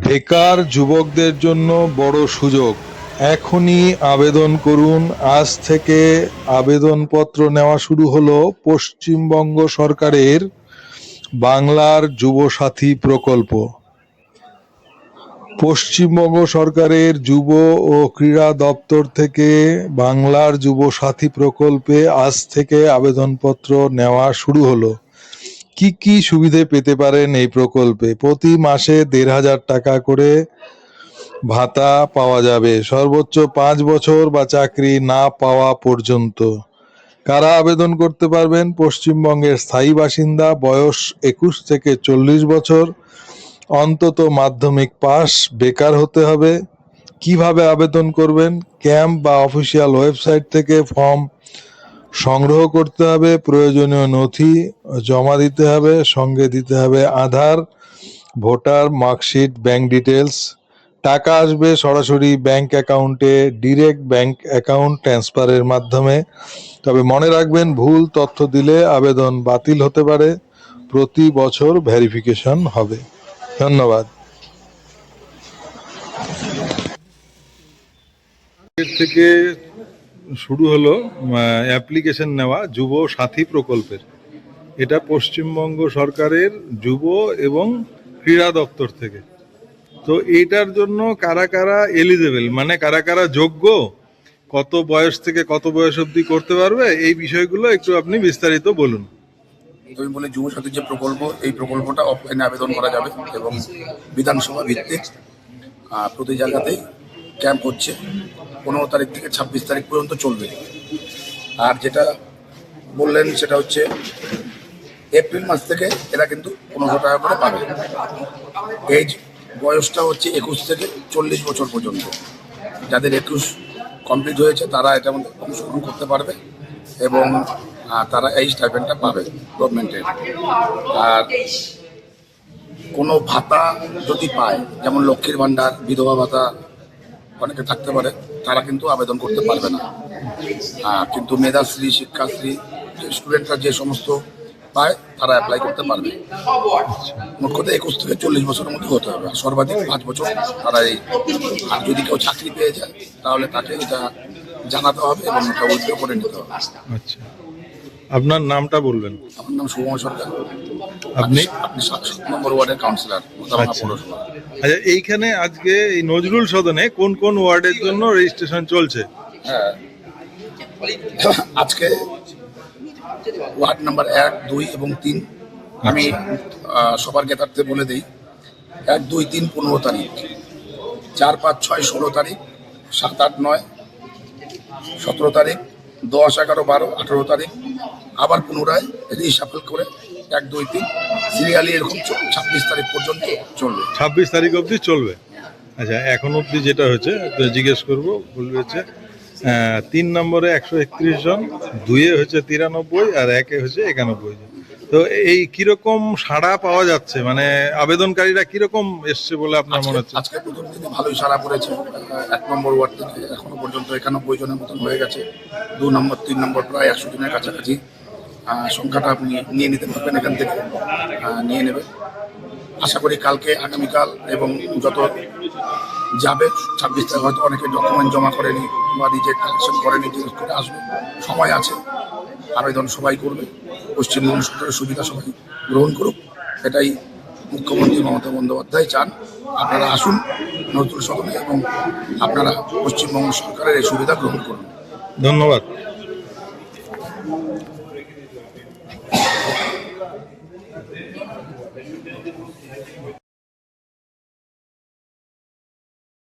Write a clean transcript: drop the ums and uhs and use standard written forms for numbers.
বেকার যুবকদের জন্য বড় সুযোগ। এখনই আবেদন করুন। আজ থেকে আবেদনপত্র নেওয়া শুরু হলো পশ্চিমবঙ্গ সরকারের বাংলার যুবসাথী প্রকল্প। পশ্চিমবঙ্গ সরকারের যুব ও ক্রীড়া দপ্তর থেকে বাংলার যুবসাথী প্রকল্পে আজ থেকে আবেদনপত্র নেওয়া শুরু হলো। কি কি সুবিধে পেতে পারেন এই প্রকল্পে? প্রতি মাসে ১,৫০০ টাকা করে ভাতা পাওয়া যাবে, সর্বোচ্চ ৫ বছর বা চাকরি না পাওয়া পর্যন্ত। কারা আবেদন করতে পারবেন? পশ্চিমবঙ্গের স্থায়ী বাসিন্দা, বয়স ২১ থেকে ৪০ বছর, অন্তত মাধ্যমিক পাস, বেকার হতে হবে। কিভাবে আবেদন করবেন? ক্যাম্প বা অফিসিয়াল ওয়েবসাইট থেকে ফর্ম সংগ্রহ করতে হবে, প্রয়োজনীয় নথি জমা দিতে হবে, সঙ্গে দিতে হবে আধার, ভোটার মার্কশিট, ব্যাংক ডিটেলস। টাকা আসবে সরাসরি ব্যাংক অ্যাকাউন্টে, ডিরেক্ট ব্যাংক অ্যাকাউন্ট ট্রান্সফারের মাধ্যমে। তবে মনে রাখবেন, ভুল তথ্য দিলে আবেদন বাতিল হতে পারে। প্রতি বছর ভেরিফিকেশন হবে। ধন্যবাদ। এর থেকে শুরু হলো অ্যাপ্লিকেশন নেওয়া যুব সাথী প্রকল্পের। এটা পশ্চিমবঙ্গ সরকারের যুব এবং ক্রীড়া দপ্তর থেকে। তো এইটার জন্য কারা কারা এলিজেবল, মানে কারা কারা যোগ্য, কত বয়স থেকে কত বয়স অবধি করতে পারবে, এই বিষয়গুলো একটু আপনি বিস্তারিত বলুন। তুমি বলে যুব সাথীর যে প্রকল্প, এই প্রকল্পটা অফলাইনে আবেদন করা যাবে এবং বিধানসভা ভিত্তিক প্রতি জায়গাতেই ক্যাম্প হচ্ছে। 15 তারিখ থেকে 26 তারিখ পর্যন্ত চলবে। আর যেটা বললেন সেটা হচ্ছে এপ্রিল মাস থেকে এরা কিন্তু 1500 টাকা করে পাবে। এজ বয়সটা হচ্ছে 21 থেকে 40 বছর পর্যন্ত। যাদের 21 কমপ্লিট হয়েছে তারা এটার মধ্যে অংশগ্রহণ করতে পারবে এবং তারা এই স্টাইপেন্ডটা পাবে গভর্নমেন্টের। আর কোনো ভাতা যদি পায়, যেমন লক্ষ্মীর ভাণ্ডার, বিধবা ভাতা অনেকে থাকতে পারে, তারা কিন্তু আবেদন করতে পারবে না। কিন্তু মেধাশ্রী, শিক্ষাশ্রী স্টুডেন্টরা যে সমস্ত পায় তারা অ্যাপ্লাই করতে পারবে। মোট কথা 21 থেকে 40 বছরের মধ্যে হতে হবে। সর্বাধিক 5 বছর তারা এই। আর যদি কেউ চাকরি পেয়ে যায় তাহলে তাকে এটা জানাতে হবে এবং এটা উইথড্র করে নিতে হবে। আচ্ছা, আপনার নামটা বলবেন? আমার নাম শুভম সরকার। আপনি? আপনি 7 নম্বর ওয়ার্ডের কাউন্সিলর, আচ্ছা, এইখানে আজকে এই নজরুল সদনে কোন কোন ওয়ার্ডের জন্য রেজিস্ট্রেশন চলছে? হ্যাঁ, আজকে ওয়ার্ড নাম্বার 1, 2 এবং 3 আমি সবার জ্ঞাতার্থে বলে দিই। 1, 2, 3 15 তারিখ, 4, 5, 6 16 তারিখ, 7, 8, 9 17 তারিখ, 10, 11, 12, 18 তারিখ, আবার পুনরায় রিসাফল করে 1, 2, 3 সিরিয়ালি এরকম 26 তারিখ পর্যন্ত চলবে। 26 তারিখ অবধি চলবে। আচ্ছা, এখন অবধি যেটা হচ্ছে জিজ্ঞেস করবো, বলবে 3 নম্বরে 131 জন, 2-এ হচ্ছে 93 আর 1-এ হচ্ছে 91 জন। তো এই কিরকম সাড়া পাওয়া যাচ্ছে, মানে আবেদনকারীরা কিরকম এসছে বলে আপনার মনে হচ্ছে? আজকে প্রথম দিনে ভালোই সাড়া পড়েছে। 1 নম্বর ওয়ার্ড থেকে এখনো পর্যন্ত 91 জনের মতন হয়ে গেছে। 2 নম্বর 3 নম্বর প্রায় 100 জনের কাছাকাছি। সংখ্যাটা আপনি নিয়ে নিতে পারবেন, এখান থেকে নিয়ে নেবেন। আশা করি কালকে, আগামীকাল এবং যত যাবে 26 তারিখ হয়তো অনেকে ডকুমেন্ট জমা করেনি বা নিজে কালেকশন করেনি, ডিলিট করে আসবে। সময় আছে, আবেদন সবাই করবে। পশ্চিমবঙ্গ সরকারের সুবিধা সবাই গ্রহণ করুক, এটাই মুখ্যমন্ত্রী মমতা বন্দ্যোপাধ্যায় চান। আপনারা আসুন নজরুল সদনে এবং আপনারা পশ্চিমবঙ্গ সরকারের এই সুবিধা গ্রহণ করুন। ধন্যবাদ।